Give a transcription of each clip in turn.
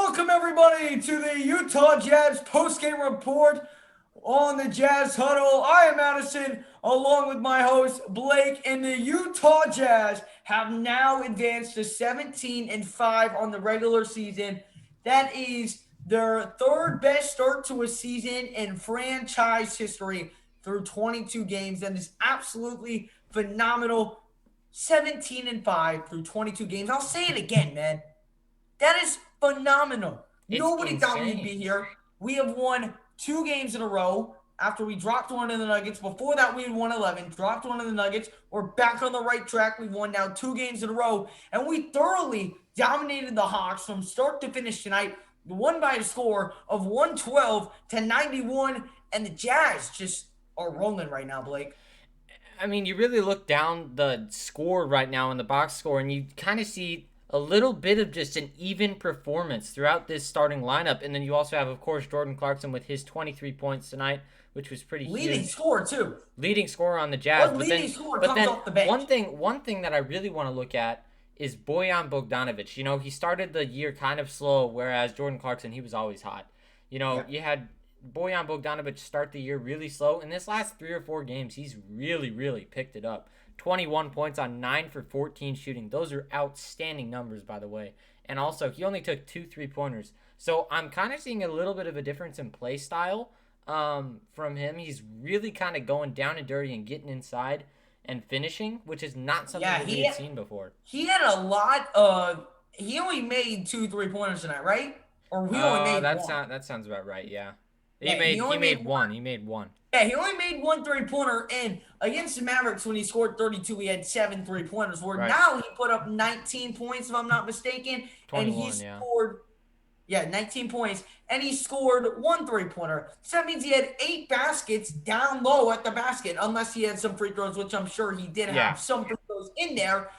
Welcome, everybody, to the Utah Jazz postgame report on the Jazz Huddle. I am Madison, along with my host, Blake, and the Utah Jazz have now advanced to 17-5 on the regular season. That is their third best start to a season in franchise history through 22 games. That is absolutely phenomenal. 17-5 through 22 games. I'll say it again, man. That is phenomenal. It's Nobody thought we'd be insane. here. We have won 2 games in a row after we dropped one in the Nuggets. Before that, we had won 11, dropped one in the Nuggets. We're back on the right track. We've won now 2 games in a row, and we thoroughly dominated the Hawks from start to finish tonight. Won by a score of 112-91, and the Jazz just are rolling right now, Blake. I mean, you really look down the score right now in the box score, and you kind of see a little bit of just an even performance throughout this starting lineup. And then you also have, of course, Jordan Clarkson with his 23 points tonight, which was pretty Leading huge. score, too. Leading scorer on the Jazz. What But leading then, score but comes then off the bench? one thing that I really want to look at is Bojan Bogdanovic. You know, he started the year kind of slow, whereas Jordan Clarkson, he was always hot. You know, Yeah. you had Bojan Bogdanovic start the year really slow. In this last 3 or 4 games, he's really picked it up. 21 points on 9 for 14 shooting. Those are outstanding numbers, by the way. And also, he only took 2 3-pointers. So I'm kind of seeing a little bit of a difference in play style from him. He's really kind of going down and dirty and getting inside and finishing, which is not something Yeah, that we had seen before. he had a lot of. He only made 2 3 pointers tonight, right? Or he only made one. That sounds about right. Yeah, Yeah, he he only made made one. one. He made one. Yeah, he only made one 3 pointer. And against the Mavericks, when he scored 32, he had 7 3 pointers. Where Right. now he put up 19 points, if I'm not mistaken, and he 21. Yeah. scored. Yeah, 19 points, and he scored one 3 pointer. So that means he had 8 baskets down low at the basket, unless he had some free throws, which I'm sure he did Yeah. have some free throws in there.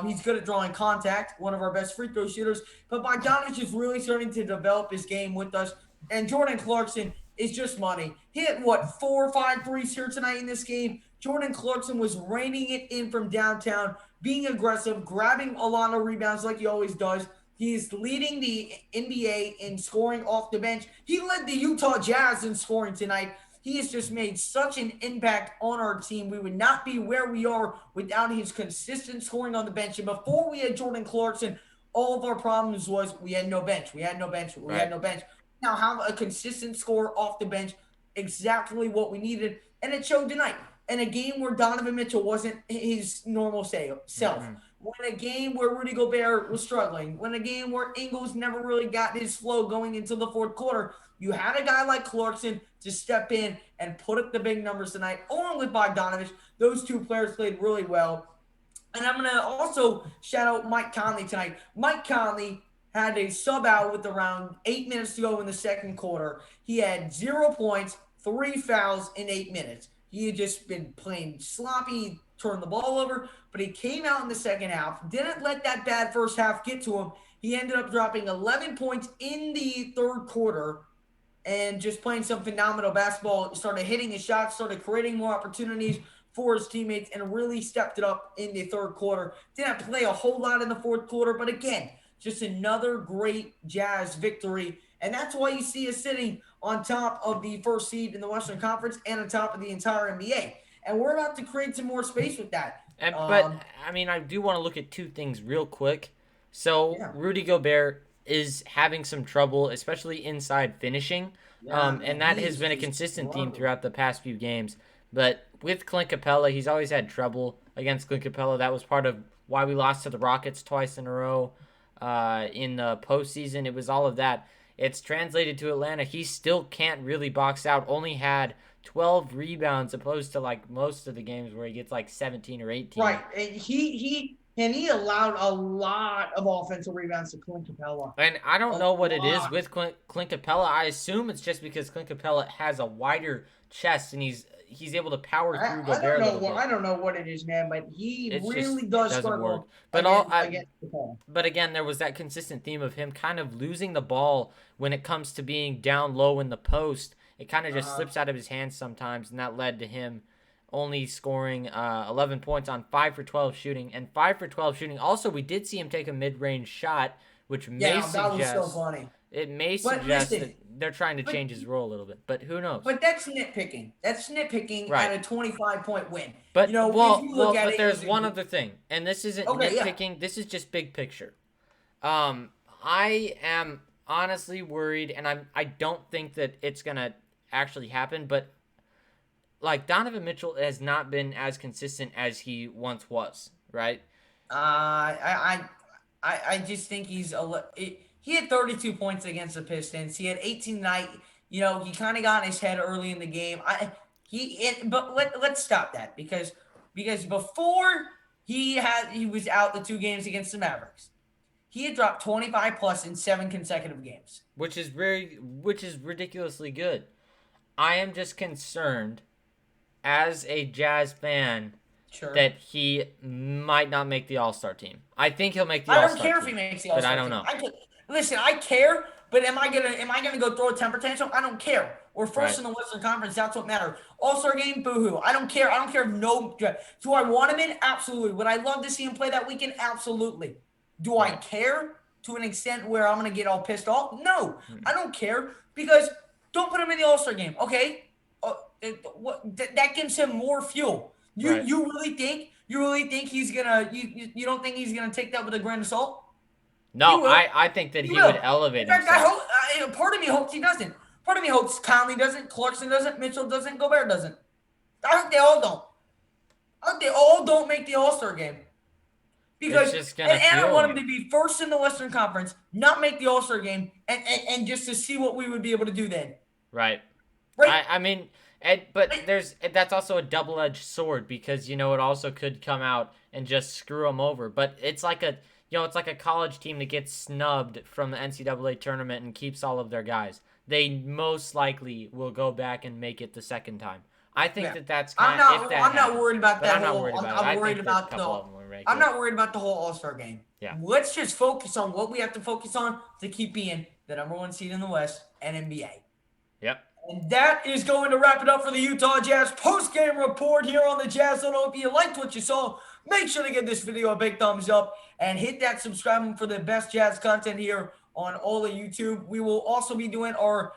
He's good at drawing contact, one of our best free throw shooters. But Bogdanovich is really starting to develop his game with us. And Jordan Clarkson is just money. He hit, what, 4 or 5 threes here tonight in this game? Jordan Clarkson was reining it in from downtown, being aggressive, grabbing a lot of rebounds like he always does. He's leading the NBA in scoring off the bench. He led the Utah Jazz in scoring tonight. He has just made such an impact on our team. We would not be where we are without his consistent scoring on the bench. And before we had Jordan Clarkson, all of our problems was we had no bench. We had no bench. We had Right. no bench. Now have a consistent score off the bench, exactly what we needed. And it showed tonight. In a game where Donovan Mitchell wasn't his normal self. Mm-hmm. When a game where Rudy Gobert was struggling, when a game where Ingles never really got his flow going into the fourth quarter, you had a guy like Clarkson to step in and put up the big numbers tonight, along with Bogdanovich. Those two players played really well. And I'm going to also shout out Mike Conley tonight. Mike Conley had a sub out with around 8 minutes to go in the second quarter. He had 0 points, 3 fouls in 8 minutes. He had just been playing sloppy, turned the ball over, but he came out in the second half, didn't let that bad first half get to him. He ended up dropping 11 points in the third quarter and just playing some phenomenal basketball. Started hitting his shots, started creating more opportunities for his teammates, and really stepped it up in the third quarter. Didn't play a whole lot in the fourth quarter, but again, just another great Jazz victory. And that's why you see us sitting on top of the first seed in the Western Conference and on top of the entire NBA. And we're about to create some more space with that. But I mean, I do want to look at two things real quick. So Yeah. Rudy Gobert is having some trouble, especially inside finishing, Yeah, and man. that has He's been a just consistent theme struggling. throughout the past few games. But with Clint Capella, he's always had trouble against Clint Capella. That was part of why we lost to the Rockets twice in a row in the postseason. It was all of that. It's translated to Atlanta. He still can't really box out. Only had 12 rebounds opposed to like most of the games where he gets like 17 or 18. Right. And he allowed a lot of offensive rebounds to Clint Capella. And I don't A know what it is lot. with Clint Capella. I assume it's just because Clint Capella has a wider chest and he's able to power through Gobert a little bit. I don't know what it is, man, but he It's just really does doesn't work. struggle But all against Capella. but again, there was that consistent theme of him kind of losing the ball when it comes to being down low in the post. It kind of just slips out of his hands sometimes, and that led to him only scoring 11 points on 5 for 12 shooting. And 5 for 12 shooting. Also, we did see him take a mid-range shot, which may Yeah, that was so suggest funny. it may But suggest listen, that they're trying to but change his role a little bit. But who knows? but that's nitpicking. That's nitpicking Right. at a 25-point win. But If you look at but it, it there's was one other thing, and this isn't okay. Yeah. nitpicking. This is just big picture. I am honestly worried, and I don't think that it's gonna actually happen. But like Donovan Mitchell has not been as consistent as he once was, right? I just think he had 32 points against the Pistons. He had 18 tonight. He kind of got in his head early in the game. But let's stop that because before he was out the 2 games against the Mavericks, he had dropped 25 plus in 7 consecutive games, which is ridiculously good. I am just concerned as a Jazz fan Sure. that he might not make the All-Star team. I think he'll make the All-Star team. I don't care if he makes the All-Star team. But I don't know. Listen, I care, but am I gonna go throw a temper tantrum? I don't care. We're first in the Western Conference. That's what matters. All-Star game, boo-hoo. I don't care. I don't care if no. Do I want him in? Absolutely. Would I love to see him play that weekend? Absolutely. Do I care to an extent where I'm gonna get all pissed off? No, I don't care because don't put him in the All-Star game. Okay, that gives him more fuel. You really think he's gonna? You don't think he's gonna take that with a grain of salt? No, I think that he would elevate himself. Part of me hopes he doesn't. Part of me hopes Conley doesn't, Clarkson doesn't, Mitchell doesn't, Gobert doesn't. I hope they all don't. I hope they all don't make the All-Star game. Because and I want him to be first in the Western Conference, not make the All-Star game, and just to see what we would be able to do then. Right. I mean, but that's also a double-edged sword because it also could come out and just screw them over. But it's like it's like a college team that gets snubbed from the NCAA tournament and keeps all of their guys. They most likely will go back and make it the second time. I think that's kind of. I'm not worried about that. I'm worried about I'm not worried about the whole All-Star game. Yeah. Let's just focus on what we have to focus on to keep being the number 1 seed in the West and NBA. Yep. And that is going to wrap it up for the Utah Jazz post-game report here on the Jazz Zone. If you liked what you saw, make sure to give this video a big thumbs up and hit that subscribe button for the best Jazz content here on all of YouTube. We will also be doing our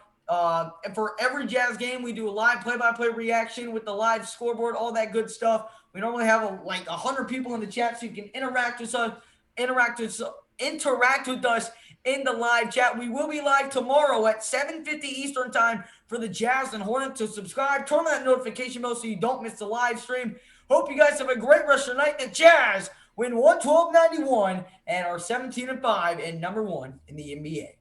for every Jazz game, we do a live play-by-play reaction with the live scoreboard, all that good stuff. We normally have like 100 people in the chat, so you can interact with us in the live chat. We will be live tomorrow at 7:50 Eastern time for the Jazz and Hornets. So subscribe, turn on that notification bell so you don't miss the live stream. Hope you guys have a great rest of the night. The Jazz win 112-91 and are 17-5 and number 1 in the NBA.